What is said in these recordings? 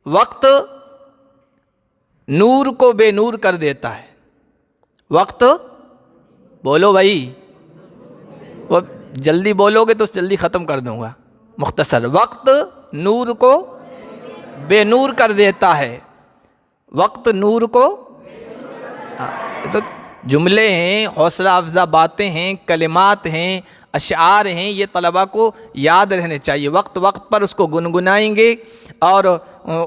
वक्त नूर को बेनूर कर देता है। वक्त, बोलो भाई, वो जल्दी बोलोगे तो जल्दी ख़त्म कर दूंगा। मुख्तसर, वक्त नूर को बेनूर कर देता है। वक्त नूर को, हाँ, तो जुमले हैं, हौसला अफजा बातें हैं, कलिमात हैं, अशार हैं, ये तलबा को याद रहने चाहिए। वक्त वक्त पर उसको गुनगुनाएंगे और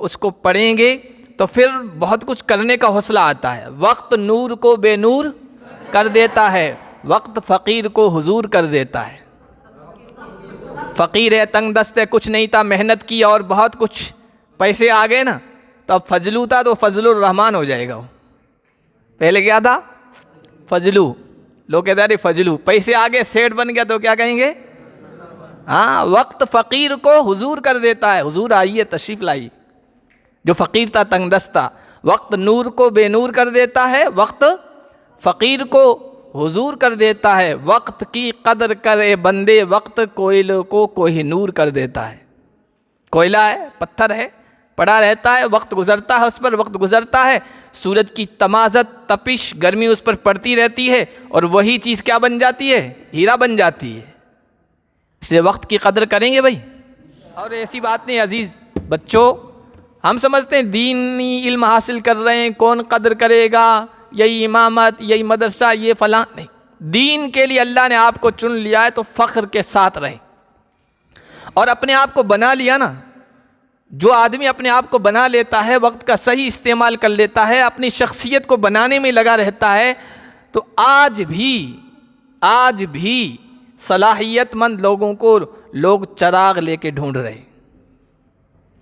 उसको पढ़ेंगे तो फिर बहुत कुछ करने का हौसला आता है। वक्त नूर को बेनूर कर देता है, वक्त फ़कीर को हुजूर कर देता है। फ़कीर है, तंग दस्त है, कुछ नहीं था, मेहनत की और बहुत कुछ पैसे आ गए ना, तो अब फजलू था तो फजलुर रहमान हो जाएगा वो। पहले क्या था? फजलू। लोग कहते अरे फजलू, पैसे आ गए, सेठ बन गया तो क्या कहेंगे? हाँ, वक्त फ़कीर को हुजूर कर देता है। हुजूर आइए, तशरीफ़ लाइए। जो फ़कीर था, तंग दस्त था, वक्त नूर को बेनूर कर देता है, वक्त फ़कीर को हुजूर कर देता है। वक्त की कदर करे बंदे, वक्त कोयले को कोहिनूर कर देता है। कोयला है, पत्थर है, पड़ा रहता है, वक्त गुज़रता है, उस पर वक्त गुज़रता है, सूरज की तमाज़त, तपिश, गर्मी उस पर पड़ती रहती है और वही चीज़ क्या बन जाती है? हीरा बन जाती है। इसलिए वक्त की कदर करेंगे भाई। और ऐसी बात नहीं अजीज़ बच्चों, हम समझते हैं दीनी इल्म हासिल कर रहे हैं, कौन कदर करेगा, यही इमामत, यही मदरसा, ये फलां नहीं। दीन के लिए अल्लाह ने आपको चुन लिया है तो फ़ख्र के साथ रहें। और अपने आप को बना लिया ना, जो आदमी अपने आप को बना लेता है, वक्त का सही इस्तेमाल कर लेता है, अपनी शख्सियत को बनाने में लगा रहता है, तो आज भी सलाहियतमंद लोगों को लोग चिराग लेके ढूंढ रहे हैं।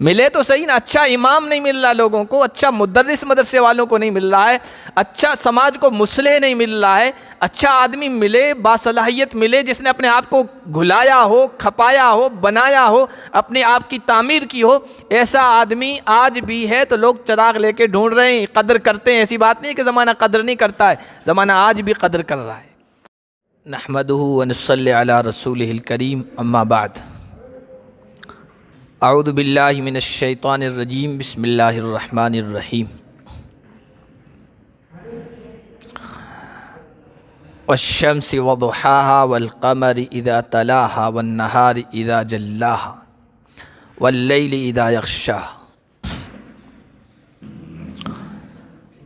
मिले तो सही ना, अच्छा इमाम नहीं मिल रहा लोगों को, अच्छा मुदर्रिस मदरसे वालों को नहीं मिल रहा है, अच्छा समाज को मुसलिह नहीं मिल रहा है, अच्छा आदमी मिले, बासलाहियत मिले, जिसने अपने आप को घुलाया हो, खपाया हो, बनाया हो, अपने आप की तामीर की हो, ऐसा आदमी आज भी है तो लोग चिराग लेके ढूंढ रहे हैं, कदर करते हैं। ऐसी बात नहीं है कि ज़माना कदर नहीं करता है, ज़माना आज भी कदर कर रहा है। नहमदुहु व नसल्ली अला रसूलिहिल करीम, अम्मा बाद। अऊज़ु बिल्लाहि मिनश शैतानिर रजीम, बिस्मिल्लाहिर रहमानिर रहीम। वश्शम्सि वदुहाहा वल क़मरि इज़ा तलाहा वन नहारि इज़ा जल्लाहा वल्लैलि इज़ा यग़शाहा।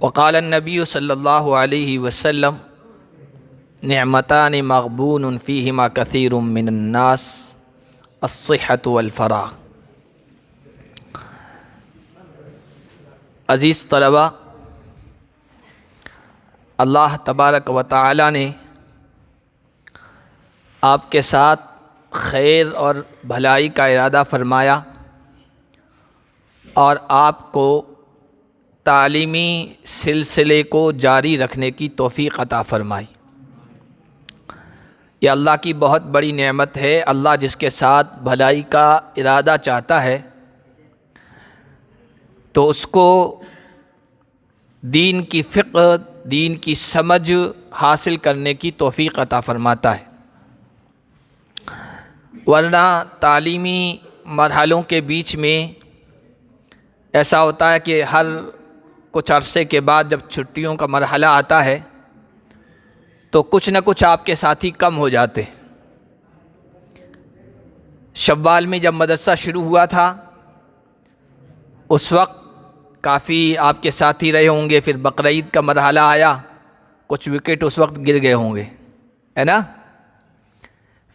वक़ाल अन्नबी सल्लल्लाहु अलैहि वसल्लम निअमतानि मग़बूनुन फ़ीहिमा कसीरुम मिनन नास अस्सिहतु वल फ़राग़। अज़ीज़ तलबा, अल्लाह तबारक व तआला ने आपके साथ खैर और भलाई का इरादा फरमाया और आपको तालीमी सिलसिले को जारी रखने की तौफ़ीक़ अता फ़रमाई। ये अल्लाह की बहुत बड़ी नेमत है। अल्लाह जिसके साथ भलाई का इरादा चाहता है तो उसको दीन की फ़िक़्ह, दीन की समझ हासिल करने की तौफ़ीक़ अता फ़रमाता है। वरना तालीमी मरहलों के बीच में ऐसा होता है कि हर कुछ अरसे के बाद जब छुट्टियों का मरहला आता है तो कुछ न कुछ आपके साथी कम हो जाते। शव्वाल में जब मदरसा शुरू हुआ था उस वक्त काफ़ी आपके साथी रहे होंगे, फिर बकरीद का मरहला आया, कुछ विकेट उस वक्त गिर गए होंगे, है ना।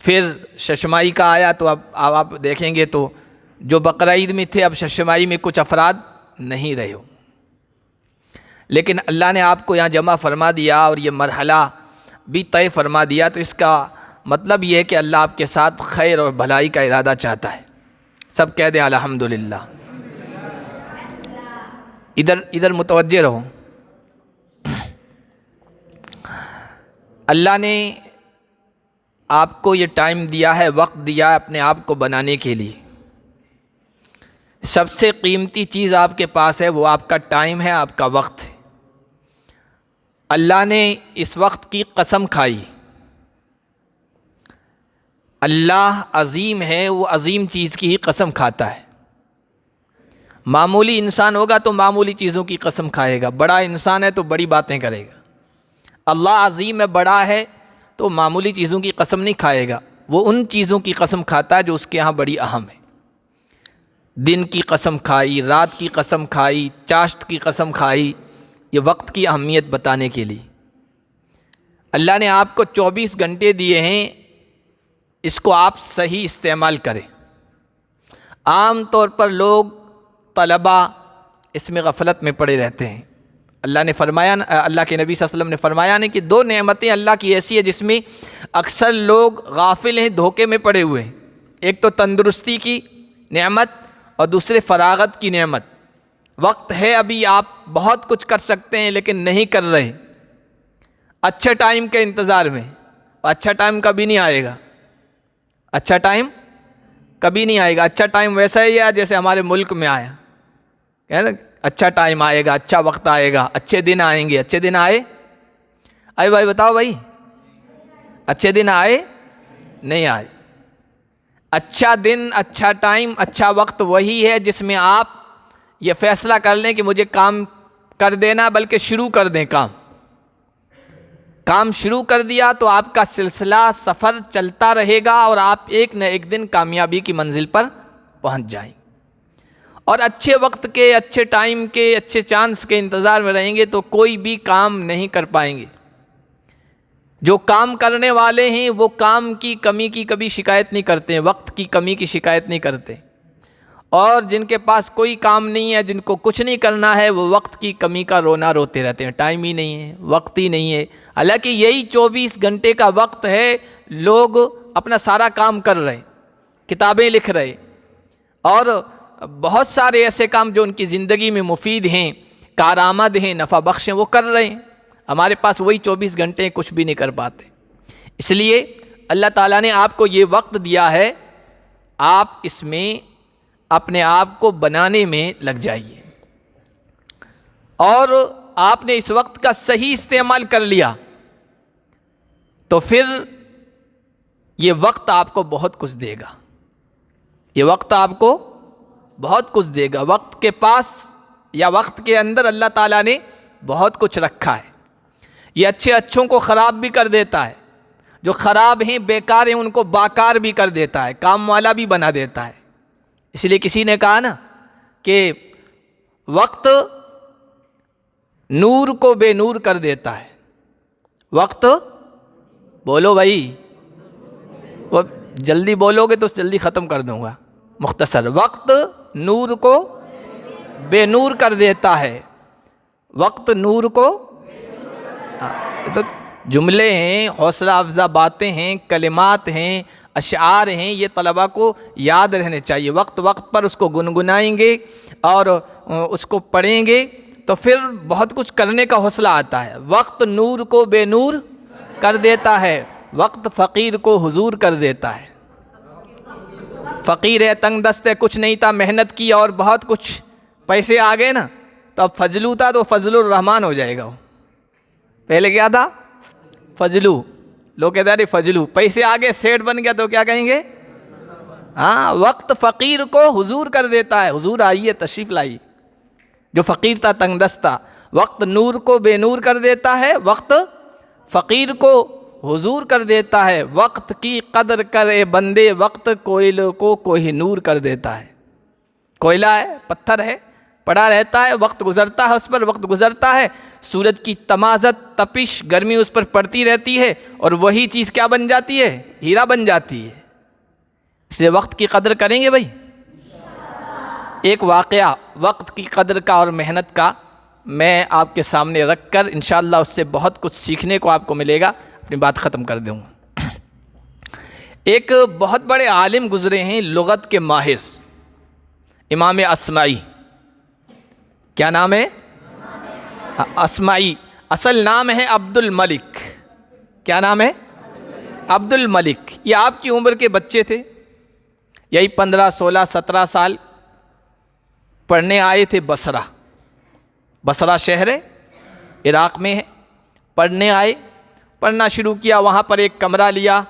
फिर शशमाई का आया तो अब आप देखेंगे तो जो बकरीद में थे अब शशमाई में कुछ अफराद नहीं रहे हो। लेकिन अल्लाह ने आपको यहाँ जमा फरमा दिया और ये मरहला भी तय फरमा दिया, तो इसका मतलब ये है कि अल्लाह आपके साथ खैर और भलाई का इरादा चाहता है। सब कह दें अल्हम्दुलिल्लाह। इधर मुतवज्जे रहो। अल्लाह ने आपको ये टाइम दिया है, वक्त दिया है अपने आप को बनाने के लिए। सबसे कीमती चीज़ आपके पास है वो आपका टाइम है, आपका वक्त है। अल्लाह ने इस वक्त की कसम खाई। अल्लाह अज़ीम है, वो अज़ीम चीज़ की ही कसम खाता है। मामूली इंसान होगा तो मामूली चीज़ों की कसम खाएगा, बड़ा इंसान है तो बड़ी बातें करेगा। अल्लाह अज़ीम है, बड़ा है, तो मामूली चीज़ों की कसम नहीं खाएगा, वो उन चीज़ों की कसम खाता है जो उसके यहाँ बड़ी अहम है। दिन की कसम खाई, रात की कसम खाई, चाश्त की कसम खाई, ये वक्त की अहमियत बताने के लिए। अल्लाह ने आपको 24 घंटे दिए हैं, इसको आप सही इस्तेमाल करें। आम तौर पर लोग, तलबा इसमें गफलत में पड़े रहते हैं। अल्लाह ने फरमाया, अल्लाह के नबी सल्लल्लाहु अलैहि वसल्लम ने फरमाया नहीं कि दो नेमतें अल्लाह की ऐसी है जिसमें अक्सर लोग गाफिल हैं, धोखे में पड़े हुए हैं। एक तो तंदुरुस्ती की नेमत और दूसरे फरागत की नेमत। वक्त है, अभी आप बहुत कुछ कर सकते हैं लेकिन नहीं कर रहे, अच्छे टाइम के इंतज़ार में। अच्छा टाइम कभी नहीं आएगा, अच्छा टाइम कभी नहीं आएगा। अच्छा टाइम वैसा ही है जैसे हमारे मुल्क में आया है ना, अच्छा टाइम आएगा, अच्छा वक्त आएगा, अच्छे दिन आएंगे। अच्छे दिन आए भाई, बताओ भाई, अच्छे दिन आए नहीं आए? अच्छा दिन, अच्छा टाइम, अच्छा वक्त वही है जिसमें आप ये फैसला कर लें कि मुझे काम कर देना, बल्कि शुरू कर दें काम शुरू कर दिया तो आपका सिलसिला सफ़र चलता रहेगा और आप एक न एक दिन कामयाबी की मंजिल पर पहुंच जाएंगे। और अच्छे वक्त के, अच्छे टाइम के, अच्छे चांस के इंतज़ार में रहेंगे तो कोई भी काम नहीं कर पाएंगे। जो काम करने वाले हैं वो काम की कमी की कभी शिकायत नहीं करते हैं, वक्त की कमी की शिकायत नहीं करते। और जिनके पास कोई काम नहीं है, जिनको कुछ नहीं करना है, वो वक्त की कमी का रोना रोते रहते हैं, टाइम ही नहीं है, वक्त ही नहीं है। हालांकि यही 24 घंटे का वक्त है, लोग अपना सारा काम कर रहे, किताबें लिख रहे और बहुत सारे ऐसे काम जो उनकी ज़िंदगी में मुफीद हैं, कारआमद हैं, नफ़ा बख्श हैं, वो कर रहे हैं। हमारे पास वही 24 घंटे कुछ भी नहीं कर पाते। इसलिए अल्लाह ताला ने आपको ये वक्त दिया है, आप इसमें अपने आप को बनाने में लग जाइए। और आपने इस वक्त का सही इस्तेमाल कर लिया तो फिर ये वक्त आपको बहुत कुछ देगा, ये वक्त आपको बहुत कुछ देगा। वक्त के पास या वक्त के अंदर अल्लाह ताला ने बहुत कुछ रखा है। ये अच्छे अच्छों को ख़राब भी कर देता है, जो ख़राब हैं, बेकार हैं, उनको बाकार भी कर देता है, काम वाला भी बना देता है। इसलिए किसी ने कहा ना कि वक्त नूर को बेनूर कर देता है। वक्त, बोलो भाई, वो जल्दी बोलोगे तो जल्दी ख़त्म कर दूंगा, मुख्तसर। वक्त नूर को बेनूर कर देता है, वक्त नूर को, तो जुमले हैं, हौसला अफजा बातें हैं, कलिमात हैं, अशार हैं, ये तलबा को याद रहने चाहिए। वक्त वक्त पर उसको गुनगुनाएंगे और उसको पढ़ेंगे तो फिर बहुत कुछ करने का हौसला आता है। वक्त नूर को बेनूर कर देता है, वक्त फ़कीर को हुजूर कर देता है। फ़कीर है, तंग दस्त है, कुछ नहीं था, मेहनत की और बहुत कुछ पैसे आ गए ना, तो अब फजलू था तो फजलुर रहमान हो जाएगा। वो पहले क्या था? फजलू। लोग कहते हैं अरे फजलू, पैसे आ गए, सेठ बन गया तो क्या कहेंगे? हाँ, वक्त फ़कीर को हुजूर कर देता है। हुजूर आइए, तशरीफ़ लाइए। जो फ़कीर था, तंगदस्त था, वक्त नूर को बेनूर कर देता है, वक्त फ़कीर को हुजूर कर देता है। वक्त की कदर करे बंदे, वक्त कोयले को कोहिनूर कर देता है। कोयला है, पत्थर है, पड़ा रहता है, वक्त गुज़रता है, उस पर वक्त गुज़रता है, सूरज की तमाज़त, तपिश, गर्मी उस पर पड़ती रहती है और वही चीज़ क्या बन जाती है? हीरा बन जाती है। इसलिए वक्त की कदर करेंगे भाई। एक वाक़या वक्त की कदर का और मेहनत का मैं आपके सामने रख कर इंशाअल्लाह उससे बहुत कुछ सीखने को आपको मिलेगा। अपनी बात ख़त्म कर दूँगा। एक बहुत बड़े आलिम गुज़रे हैं, लुग़त के माहिर, इमाम अस्माई। क्या नाम है? अस्माई। असल नाम है अब्दुल मलिक। क्या नाम है? अब्दुल मलिक। ये आपकी उम्र के बच्चे थे, यही 15, 16, 17 साल। पढ़ने आए थे बसरा। बसरा शहर है, इराक़ में है। पढ़ने आए, पढ़ना शुरू किया, वहाँ पर एक कमरा लिया,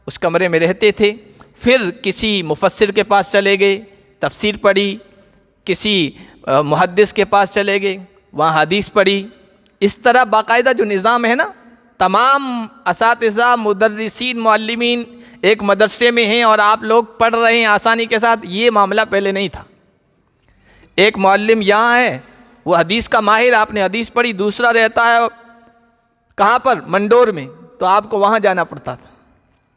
उस कमरे में रहते थे। फिर किसी मुफस्सिर के पास चले गए, तफसीर पढ़ी, किसी मुहद्दिस के पास चले गए, वहाँ हदीस पढ़ी। इस तरह बाकायदा जो निज़ाम है ना, तमाम असातिज़ा, मुदर्रिसीन, मुअल्लिमीन एक मदरसे में हैं और आप लोग पढ़ रहे हैं आसानी के साथ, ये मामला पहले नहीं था। एक मुअल्लिम यहाँ है, वो हदीस का माहिर, आपने हदीस पढ़ी, दूसरा रहता है कहाँ पर, मंडोर में, तो आपको वहाँ जाना पड़ता था।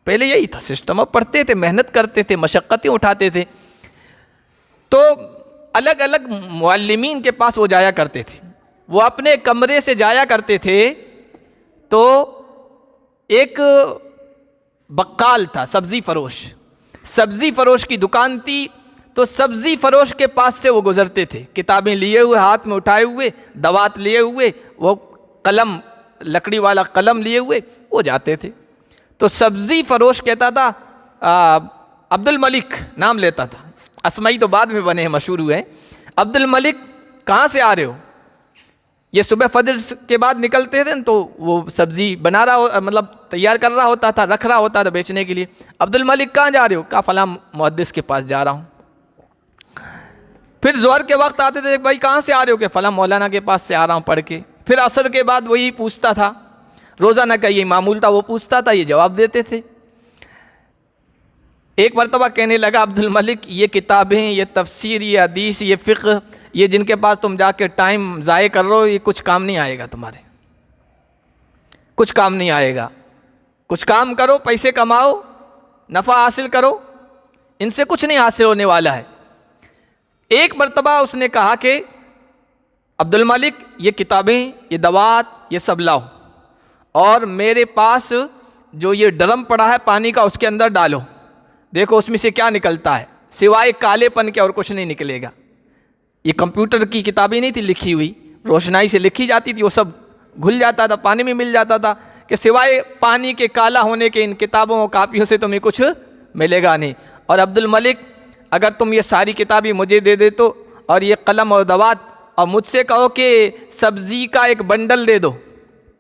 पहले यही था सिस्टम। अब पढ़ते थे, मेहनत करते थे, मशक्क़तें उठाते थे। तो अलग अलग मुअल्लिमीन के पास वो जाया करते थे। वो अपने कमरे से जाया करते थे तो एक बक्काल था, सब्ज़ी फ़रोश, सब्ज़ी फ़रोश की दुकान थी। तो सब्ज़ी फ़रोश के पास से वो गुज़रते थे, किताबें लिए हुए, हाथ में उठाए हुए, दवात लिए हुए, वो कलम, लकड़ी वाला कलम लिए हुए वो जाते थे। तो सब्ज़ी फ़रोश कहता था, अब्दुल मलिक नाम लेता था, असमाई तो बाद में बने हैं, मशहूर हुए हैं। अब्दुल मलिक कहाँ से आ रहे हो? ये सुबह फजर के बाद निकलते थे तो वो सब्ज़ी बना रहा, मतलब तैयार कर रहा होता था, रख रहा होता था बेचने के लिए। अब्दुल मलिक कहाँ जा रहे हो? कहा फ़लाँ मुहद्दिस के पास जा रहा हूँ। फिर ज़ोहर के वक्त आते थे, भाई कहाँ से आ रहे हो? कि फ़लाँ मौलाना के पास से आ रहा हूँ पढ़ के। फिर असर के बाद वही पूछता था, रोज़ाना का ये मामूल था, वो पूछता था, ये जवाब देते थे। एक मरतबा कहने लगा अब्दुल मलिक, ये किताबें, ये तफसीर, ये हदीस, ये फ़िक़्ह, ये जिनके पास तुम जाके टाइम ज़ाये कर रहे हो, ये कुछ काम नहीं आएगा तुम्हारे, कुछ काम नहीं आएगा। कुछ काम करो, पैसे कमाओ, नफ़ा हासिल करो, इनसे कुछ नहीं हासिल होने वाला है। एक मरतबा उसने कहा कि अब्दुल मलिक, ये किताबें, ये दवात, ये सब लाओ और मेरे पास जो ये ड्रम पड़ा है पानी का, उसके अंदर डालो, देखो उसमें से क्या निकलता है, सिवाय कालेपन के और कुछ नहीं निकलेगा। ये कंप्यूटर की किताबें नहीं थी लिखी हुई, रोशनाई से लिखी जाती थी, वो सब घुल जाता था, पानी में मिल जाता था, कि सिवाय पानी के काला होने के इन किताबों और कापियों से तुम्हें कुछ मिलेगा नहीं। और अब्दुल मलिक, अगर तुम ये सारी किताबें मुझे दे दे तो, और ये कलम और दवात, और मुझसे कहो कि सब्ज़ी का एक बंडल दे दो,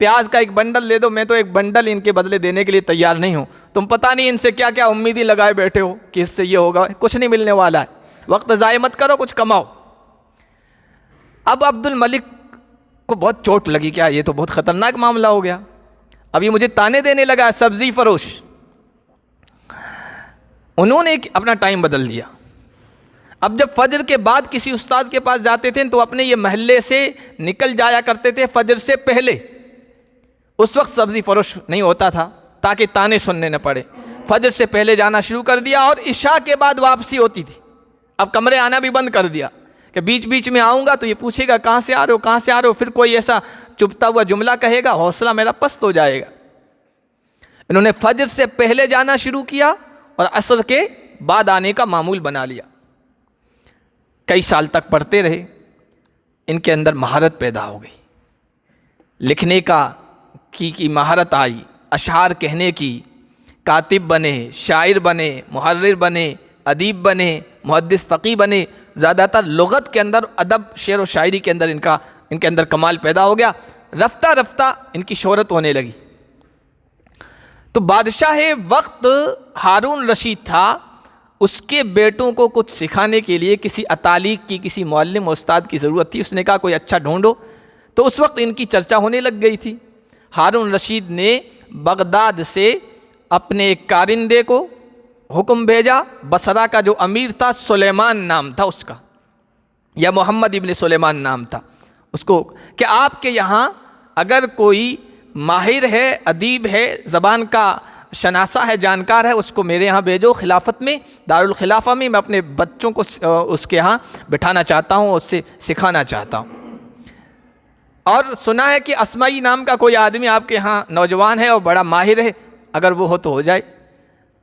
प्याज का एक बंडल दे दो, मैं तो एक बंडल इनके बदले देने के लिए तैयार नहीं हूँ। तुम पता नहीं इनसे क्या क्या उम्मीदें लगाए बैठे हो कि इससे ये होगा, कुछ नहीं मिलने वाला है, वक्त ज़ाय मत करो, कुछ कमाओ। अब अब्दुल मलिक को बहुत चोट लगी, क्या ये तो बहुत ख़तरनाक मामला हो गया, अब ये मुझे ताने देने लगा, सब्ज़ी फ़रोश। उन्होंने अपना टाइम बदल दिया। अब जब फजर के बाद किसी उस्ताद के पास जाते थे तो अपने ये महल्ले से निकल जाया करते थे फजर से पहले। उस वक्त सब्ज़ी फ़रोश नहीं होता था ताकि ताने सुनने न पड़े। फजर से पहले जाना शुरू कर दिया और इशा के बाद वापसी होती थी। अब कमरे आना भी बंद कर दिया कि बीच बीच में आऊँगा तो ये पूछेगा कहाँ से आ रहे हो, कहाँ से आ रहे हो, फिर कोई ऐसा चुभता हुआ जुमला कहेगा, हौसला मेरा पस्त हो जाएगा। इन्होंने फजर से पहले जाना शुरू किया और असर के बाद आने का मामूल बना लिया। कई साल तक पढ़ते रहे, इनके अंदर महारत पैदा हो गई, लिखने की महारत आई, अशआर कहने की, कातिब बने, शायर बने, मुहर्रिर बने, अदीब बने, मुहद्दिस फ़क़ीह बने। ज़्यादातर लुग़त के अंदर, अदब, शेर व शायरी के अंदर इनके अंदर कमाल पैदा हो गया। रफ्ता रफ्ता इनकी शोहरत होने लगी। तो बादशाह वक्त हारून रशीद था, उसके बेटों को कुछ सिखाने के लिए किसी अतालीक की, किसी मुअल्लिम उस्ताद की ज़रूरत थी। उसने कहा कोई अच्छा ढूंढो। तो उस वक्त इनकी चर्चा होने लग गई थी। हारून रशीद ने बगदाद से अपने एक कारिंदे को हुक्म भेजा, बसरा का जो अमीर था, सुलेमान नाम था उसका, या मोहम्मद इब्न सुलेमान नाम था उसको, कि आपके यहाँ अगर कोई माहिर है, अदीब है, ज़बान का शनासा है, जानकार है, उसको मेरे यहाँ भेजो। खिलाफत में, दारुल खिलाफा में मैं अपने बच्चों को उसके यहाँ बिठाना चाहता हूँ, उससे सिखाना चाहता हूँ। और सुना है कि असमाई नाम का कोई आदमी आपके यहाँ नौजवान है और बड़ा माहिर है, अगर वो हो तो हो जाए।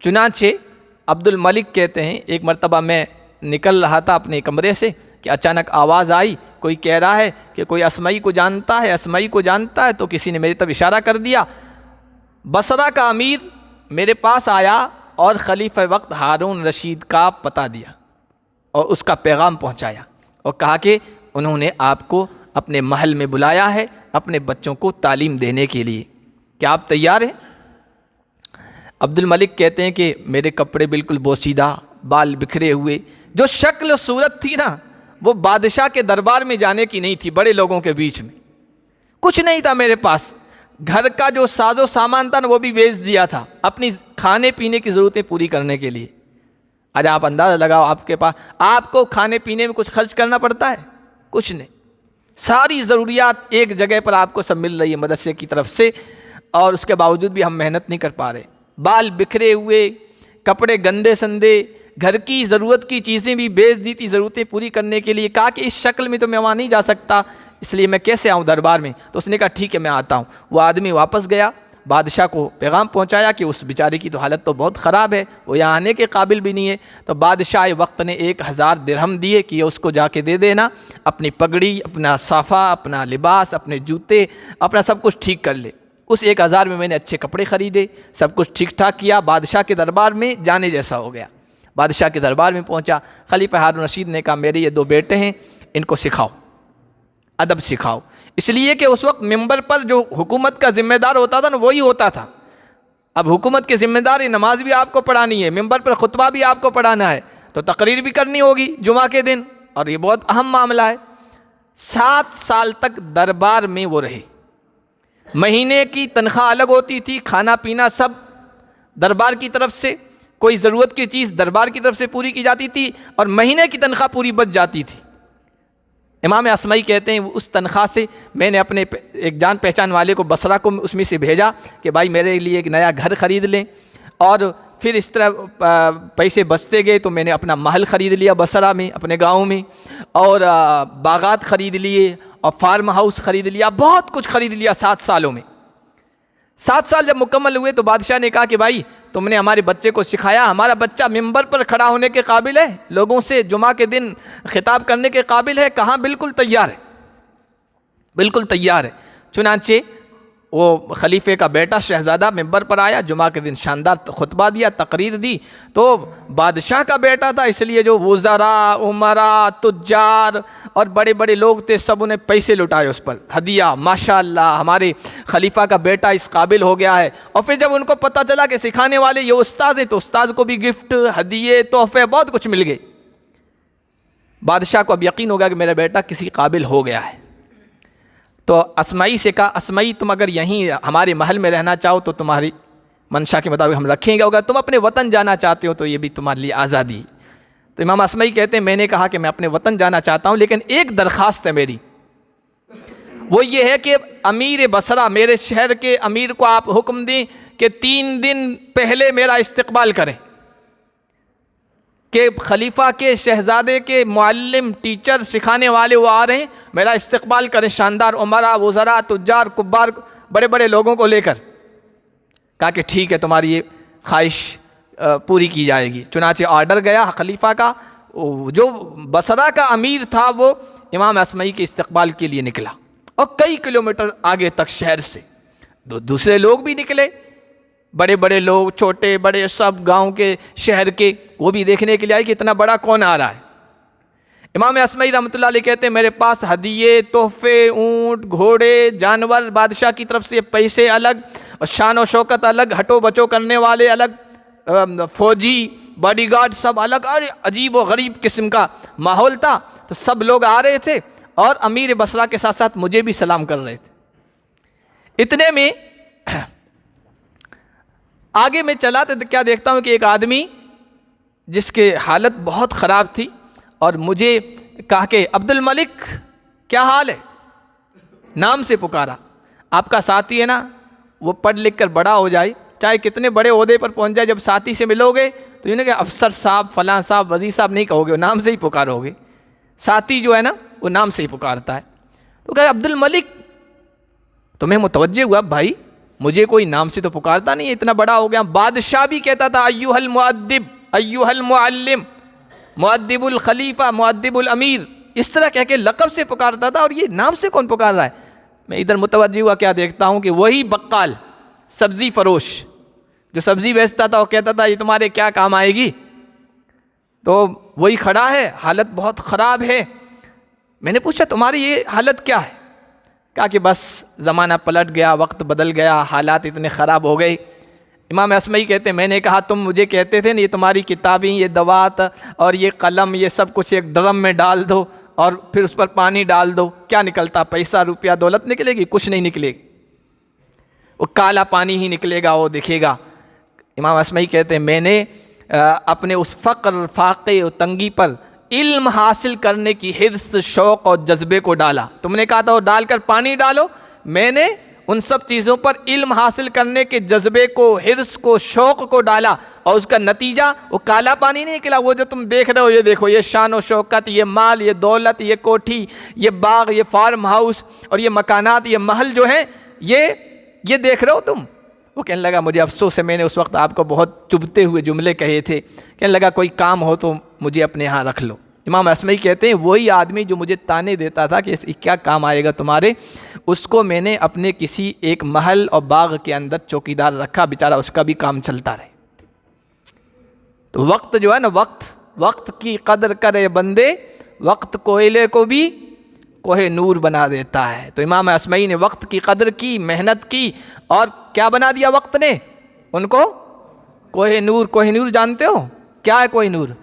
चुनांचे अब्दुल मलिक कहते हैं, एक मरतबा मैं निकल रहा था अपने कमरे से कि अचानक आवाज़ आई, कोई कह रहा है कि कोई असमाई को जानता है, असमाई को जानता है। तो किसी ने मेरी तरफ इशारा कर दिया। बसरा का अमीर मेरे पास आया और खलीफा वक्त हारून रशीद का पता दिया और उसका पैगाम पहुंचाया और कहा कि उन्होंने आपको अपने महल में बुलाया है अपने बच्चों को तालीम देने के लिए, क्या आप तैयार हैं? अब्दुल मलिक कहते हैं कि मेरे कपड़े बिल्कुल बोसीदा, बाल बिखरे हुए, जो शक्ल सूरत थी ना वो बादशाह के दरबार में जाने की नहीं थी, बड़े लोगों के बीच में। कुछ नहीं था मेरे पास, घर का जो साजो सामान था ना वो भी बेच दिया था अपनी खाने पीने की ज़रूरतें पूरी करने के लिए। आज आप अंदाज़ा लगाओ, आपके पास, आपको खाने पीने में कुछ खर्च करना पड़ता है? कुछ नहीं, सारी ज़रूरियात एक जगह पर आपको सब मिल रही है मदरसे की तरफ से, और उसके बावजूद भी हम मेहनत नहीं कर पा रहे। बाल बिखरे हुए, कपड़े गंदे संदे, घर की ज़रूरत की चीज़ें भी बेच दी थी ज़रूरतें पूरी करने के लिए। कहा कि इस शक्ल में तो मैं वहाँ नहीं जा सकता, इसलिए मैं कैसे आऊँ दरबार में? तो उसने कहा ठीक है मैं आता हूँ। वो आदमी वापस गया, बादशाह को पैगाम पहुँचाया कि उस बेचारे की तो हालत तो बहुत ख़राब है, वो यहाँ आने के काबिल भी नहीं है। तो बादशाह वक्त ने 1000 दिरहम दिए कि उसको जाके दे देना, अपनी पगड़ी, अपना साफ़ा, अपना लिबास, अपने जूते, अपना सब कुछ ठीक कर ले। उस 1000 में मैंने अच्छे कपड़े ख़रीदे, सब कुछ ठीक ठाक किया, बादशाह के दरबार में जाने जैसा हो गया। बादशाह के दरबार में पहुंचा, खलीफा हारून रशीद ने कहा मेरे ये 2 बेटे हैं, इनको सिखाओ, अदब सिखाओ। इसलिए कि उस वक्त मिंबर पर जो हुकूमत का ज़िम्मेदार होता था ना वही होता था। अब हुकूमत की ज़िम्मेदारी, नमाज भी आपको पढ़ानी है, मिंबर पर खुतबा भी आपको पढ़ाना है, तो तकरीर भी करनी होगी जुमा के दिन, और ये बहुत अहम मामला है। 7 साल तक दरबार में वो रहे। महीने की तनख्वाह अलग होती थी, खाना पीना सब दरबार की तरफ से, कोई ज़रूरत की चीज़ दरबार की तरफ से पूरी की जाती थी, और महीने की तनख्वाह पूरी बच जाती थी। इमाम असमई कहते हैं उस तनख्वाह से मैंने अपने एक जान पहचान वाले को बसरा को उसमें से भेजा कि भाई मेरे लिए एक नया घर ख़रीद लें, और फिर इस तरह पैसे बचते गए तो मैंने अपना महल ख़रीद लिया बसरा में, अपने गाँव में, और बागात ख़रीद लिए, और फार्म हाउस ख़रीद लिया, बहुत कुछ ख़रीद लिया 7 सालों में। 7 साल जब मुकम्मल हुए तो बादशाह ने कहा कि भाई तुमने हमारे बच्चे को सिखाया, हमारा बच्चा मिंबर पर खड़ा होने के काबिल है, लोगों से जुमा के दिन खिताब करने के काबिल है? कहाँ, बिल्कुल तैयार है, बिल्कुल तैयार है। चुनांचे वो खलीफे का बेटा शहज़ादा मिंबर पर आया, जुमा के दिन शानदार खुतबा दिया, तकरीर दी। तो बादशाह का बेटा था, इसलिए जो वज़रा, उमरा, तुज्जार और बड़े बड़े लोग थे सब उन्हें पैसे लुटाए उस पर, हदिया, माशाअल्लाह हमारे खलीफा का बेटा इस काबिल हो गया है। और फिर जब उनको पता चला कि सिखाने वाले ये उस्ताद हैं तो उस्ताद को भी गिफ्ट, हदिये, तोहफे बहुत कुछ मिल गए। बादशाह को अब यकीन हो गया कि मेरा बेटा किसी काबिल हो गया है। तो असमई से कहा, असमई तुम अगर यहीं हमारे महल में रहना चाहो तो तुम्हारी मंशा के मुताबिक हम रखेंगे, अगर तुम अपने वतन जाना चाहते हो तो ये भी तुम्हारे लिए आज़ादी। तो इमाम असमई कहते हैं मैंने कहा कि मैं अपने वतन जाना चाहता हूँ, लेकिन एक दरख्वास्त है मेरी, वो ये है कि अमीर बसरा, मेरे शहर के अमीर को आप हुक्म दें कि 3 दिन पहले मेरा इस्तकबाल करें, कि खलीफा के शहजादे के मुअल्लिम, टीचर, सिखाने वाले वो आ रहे हैं, मेरा इस्तकबाल करें, शानदार उमरा, वज़रा, तुज्जार, कुब्बार, बड़े बड़े लोगों को लेकर। कहा कि ठीक है तुम्हारी ये ख्वाहिश पूरी की जाएगी। चुनाचे ऑर्डर गया खलीफा का, जो बसरा का अमीर था वो इमाम असमई के इस्तकबाल के लिए निकला, और कई किलोमीटर आगे तक शहर से दूसरे लोग भी निकले, बड़े बड़े लोग, छोटे बड़े सब, गांव के, शहर के, वो भी देखने के लिए आए कि इतना बड़ा कौन आ रहा है। इमाम असमई रहमतुल्लाह अलैह कहते हैं मेरे पास हदिये, तोहफे, ऊँट, घोड़े, जानवर, बादशाह की तरफ से पैसे अलग, और शान और शौकत अलग, हटो बचो करने वाले अलग, फौजी, बॉडीगार्ड सब अलग, और अजीब व गरीब किस्म का माहौल था। तो सब लोग आ रहे थे, और अमीर बसरा के साथ साथ मुझे भी सलाम कर रहे थे। इतने में आगे मैं चला तो क्या देखता हूँ कि एक आदमी जिसके हालत बहुत ख़राब थी, और मुझे कहा कि अब्दुल मलिक क्या हाल है, नाम से पुकारा। आपका साथी है ना, वो पढ़ लिख कर बड़ा हो जाए, चाहे कितने बड़े ओहदे पर पहुँच जाए, जब साथी से मिलोगे तो ये ना कि अफसर साहब, फलां साहब, वज़ीर साहब नहीं कहोगे, वो नाम से ही पुकारोगे। साथी जो है ना वो नाम से ही पुकारता है। तो कहा अब्दुल मलिक, तो मैं मुतवज्जे हुआ, भाई मुझे कोई नाम से तो पुकारता नहीं है, इतना बड़ा हो गया। बादशाह भी कहता था अय्युहल मुअद्दिब, अय्युहल मुअल्लिम, मुअद्दिबुल खलीफा, मुअद्दिबुल अमीर, इस तरह कह के लक़ब से पुकारता था, और ये नाम से कौन पुकार रहा है। मैं इधर मुतवज्जे हुआ, क्या देखता हूँ कि वही बक्काल, सब्ज़ी फरोश जो सब्ज़ी बेचता था, वो कहता था ये तुम्हारे क्या काम आएगी, तो वही खड़ा है, हालत बहुत ख़राब है। मैंने पूछा तुम्हारी ये हालत क्या है? कहा कि बस ज़माना पलट गया, वक्त बदल गया, हालात इतने ख़राब हो गए। इमाम असमई कहते हैं मैंने कहा तुम मुझे कहते थे ना ये तुम्हारी किताबें, ये दवात और ये कलम, ये सब कुछ एक ड्रम में डाल दो और फिर उस पर पानी डाल दो, क्या निकलता? पैसा, रुपया, दौलत निकलेगी? कुछ नहीं निकलेगी, वो काला पानी ही निकलेगा, वो दिखेगा। इमाम असमई कहते हैं मैंने अपने उस फ़क्र, फाक़े और तंगी पर इल्म हासिल करने की हिर्स, शौक़ और जज्बे को डाला। तुमने कहा था वो डालकर पानी डालो, मैंने उन सब चीज़ों पर इल्म हासिल करने के जज्बे को, हिर्स को, शौक़ को डाला, और उसका नतीजा वो काला पानी नहीं निकला। वो जो तुम देख रहे हो, ये देखो, ये शान और शौकत, ये माल, ये दौलत, ये कोठी, ये बाग, ये फार्म हाउस और ये मकानात, ये महल जो है, ये देख रहे हो तुम। वो कहने लगा मुझे अफसोस है, मैंने उस वक्त आपको बहुत चुभते हुए जुमले कहे थे। कहने लगा कोई काम हो तो मुझे अपने यहाँ रख लो। इमाम असमई कहते हैं वही आदमी जो मुझे ताने देता था कि इस क्या काम आएगा तुम्हारे, उसको मैंने अपने किसी एक महल और बाग के अंदर चौकीदार रखा, बेचारा उसका भी काम चलता रहे। तो वक्त जो है ना, वक्त की कदर करे बंदे, वक्त कोयले को भी कोहे नूर बना देता है। तो इमाम असमई ने वक्त की कदर की, मेहनत की, और क्या बना दिया वक्त ने उनको? कोहे नूर। कोहे नूर जानते हो क्या है? कोहे नूर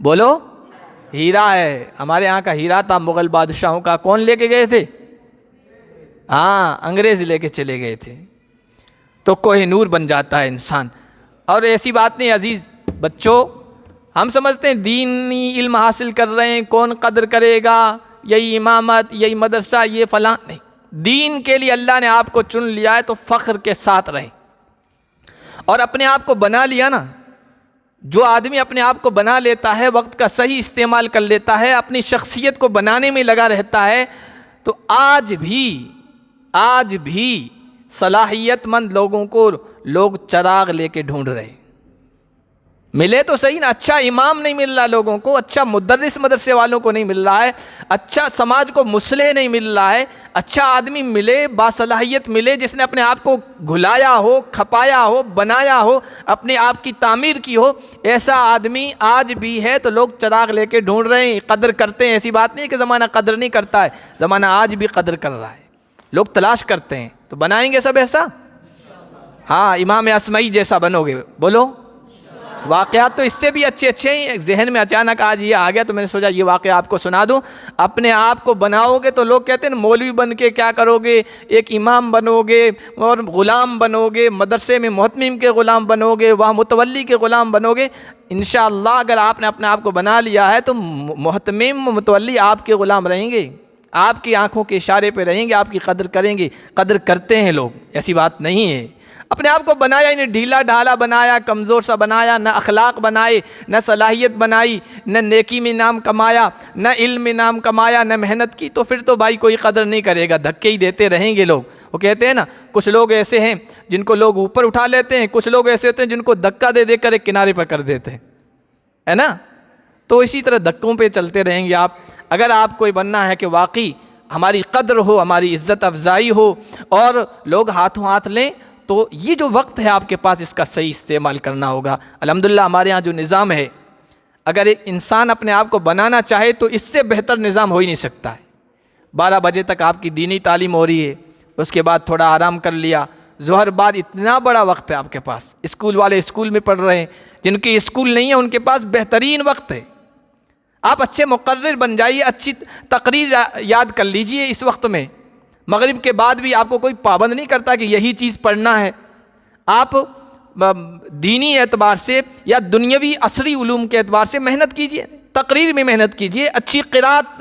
बोलो। हीरा है, हमारे यहाँ का हीरा था मुग़ल बादशाहों का। कौन लेके गए थे? हाँ, अंग्रेज़ लेके चले गए थे। तो कोहे नूर बन जाता है इंसान। और ऐसी बात नहीं अजीज़ बच्चों, हम समझते हैं दीनी इल्म हासिल कर रहे हैं, कौन कदर करेगा, यही इमामत, यही मदरसा, ये फलां। नहीं, दीन के लिए अल्लाह ने आपको चुन लिया है तो फ़ख्र के साथ रहें। और अपने आप को बना लिया ना, जो आदमी अपने आप को बना लेता है, वक्त का सही इस्तेमाल कर लेता है, अपनी शख्सियत को बनाने में लगा रहता है, तो आज भी सलाहियतमंद लोगों को लोग चराग लेके ढूंढ रहे हैं। मिले तो सही ना, अच्छा इमाम नहीं मिल रहा लोगों को, अच्छा मुदर्रिस मदरसे वालों को नहीं मिल रहा है, अच्छा समाज को मुसलिह नहीं मिल रहा है। अच्छा आदमी मिले, बासलाहियत मिले, जिसने अपने आप को घुलाया हो, खपाया हो, बनाया हो, अपने आप की तामीर की हो, ऐसा आदमी आज भी है। तो लोग चराग लेके ढूंढ रहे हैं, कदर करते हैं। ऐसी बात नहीं कि ज़माना कदर नहीं करता है, ज़माना आज भी कदर कर रहा है, लोग तलाश करते हैं। तो बनाएंगे सब ऐसा? हाँ, इमाम असमई जैसा बनोगे, बोलो। वाक़यात तो इससे भी अच्छे हैं। जहन में अचानक आज ये आ गया तो मैंने सोचा ये वाक़या आपको सुना दूँ। अपने आप को बनाओगे तो लोग कहते हैं मौलवी बन के क्या करोगे, एक इमाम बनोगे और ग़ुलाम बनोगे, मदरसे में मुहतमिम के ग़ुलाम बनोगे, वहाँ मुतवल्ली के ग़ुलाम बनोगे। इंशाअल्लाह अगर आपने अपने आप को बना लिया है तो मुहतमिम, मुतवल्ली आपके ग़ुलाम रहेंगे, आपकी आँखों के इशारे पर रहेंगे, आपकी कदर करेंगे। कदर करते हैं लोग, ऐसी बात नहीं है। अपने आप को बनाया, इन्हें ढीला ढाला बनाया, कमज़ोर सा बनाया, न अखलाक बनाए, न सलाहियत बनाई, न नेकी में नाम कमाया, न इल्म में नाम कमाया, न मेहनत की, तो फिर तो भाई कोई कदर नहीं करेगा, धक्के ही देते रहेंगे लोग। वो कहते हैं ना, कुछ लोग ऐसे हैं जिनको लोग ऊपर उठा लेते हैं, कुछ लोग ऐसे होते हैं जिनको धक्का दे देकर एक किनारे पर कर देते हैं, है ना। तो इसी तरह धक्कों पर चलते रहेंगे आप। अगर आप कोई बनना है कि वाकई हमारी कदर हो, हमारी इज़्ज़त अफजाई हो और लोग हाथों हाथ लें, तो ये जो वक्त है आपके पास, इसका सही इस्तेमाल करना होगा। अल्हम्दुलिल्लाह हमारे यहाँ जो निज़ाम है, अगर एक इंसान अपने आप को बनाना चाहे तो इससे बेहतर निज़ाम हो ही नहीं सकता है। 12 बजे तक आपकी दीनी तालीम हो रही है, उसके बाद थोड़ा आराम कर लिया, ज़ोहर बाद इतना बड़ा वक्त है आपके पास। स्कूल वाले स्कूल में पढ़ रहे हैं, जिनके स्कूल नहीं है उनके पास बेहतरीन वक्त है। आप अच्छे मुक़र्रिर बन जाइए, अच्छी तकरीर याद कर लीजिए इस वक्त में। मगरिब के बाद भी आपको कोई पाबंद नहीं करता कि यही चीज़ पढ़ना है। आप दीनी एतबार से या दुनियावी असरी उलूम के एतबार से मेहनत कीजिए, तकरीर में मेहनत कीजिए, अच्छी क़िरात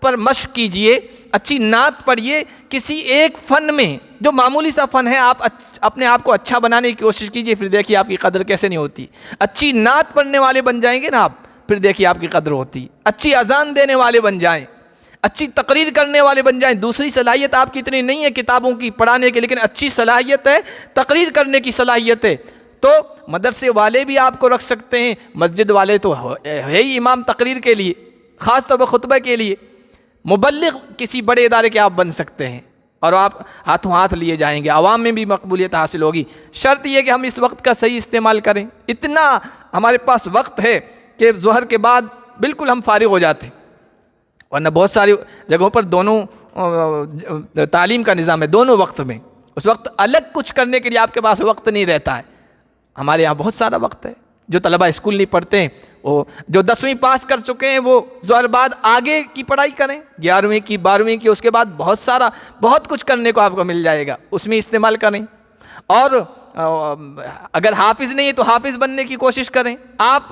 पर मश्क कीजिए, अच्छी नात पढ़िए। किसी एक फ़न में, जो मामूली सा फ़न है, आप अपने आप को अच्छा बनाने की कोशिश कीजिए, फिर देखिए आपकी कदर कैसे नहीं होती। अच्छी नात पढ़ने वाले बन जाएंगे ना आप, फिर देखिए आपकी कदर होती। अच्छी अजान देने वाले बन जाएं, अच्छी तकरीर करने वाले बन जाएं। दूसरी सलाहियत आपकी इतनी नहीं है किताबों की पढ़ाने की, लेकिन अच्छी सलाहियत है, तकरीर करने की सलाहियत है, तो मदरसे वाले भी आपको रख सकते हैं। मस्जिद वाले तो है ही इमाम तकरीर के लिए, ख़ास तौर पर खुतबे के लिए। मुबल्लिग किसी बड़े इदारे के आप बन सकते हैं और आप हाथों हाथ लिए जाएंगे, आवाम में भी मकबूलियत हासिल होगी। शर्त यह कि हम इस वक्त का सही इस्तेमाल करें। इतना हमारे पास वक्त है कि ज़ोहर के बाद बिल्कुल हम फारिग हो जाते, वरना बहुत सारी जगहों पर दोनों तालीम का निज़ाम है, दोनों वक्त में। उस वक्त अलग कुछ करने के लिए आपके पास वक्त नहीं रहता है। हमारे यहाँ बहुत सारा वक्त है। जो तलबा स्कूल नहीं पढ़ते हैं, वो जो 10वीं पास कर चुके हैं, वो ज़ोर बाद आगे की पढ़ाई करें, 11वीं की, 12वीं की, उसके बाद बहुत कुछ करने को आपको मिल जाएगा, उसमें इस्तेमाल करें। और अगर हाफिज़ नहीं है तो हाफिज़ बनने की कोशिश करें। आप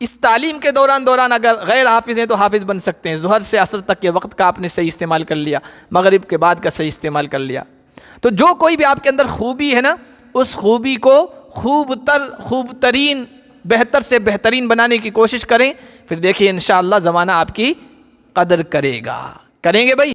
इस तालीम के दौरान अगर गैर हाफिज़ हैं तो हाफिज़ बन सकते हैं। ज़ुहर से असर तक के वक्त का आपने सही इस्तेमाल कर लिया, मगरिब के बाद का सही इस्तेमाल कर लिया। तो जो कोई भी आपके अंदर खूबी है ना, उस खूबी को खूब तरीन, बेहतर से बेहतरीन बनाने की कोशिश करें। फिर देखिए इंशाअल्लाह ज़माना आपकी कदर करेगा। करेंगे भाई?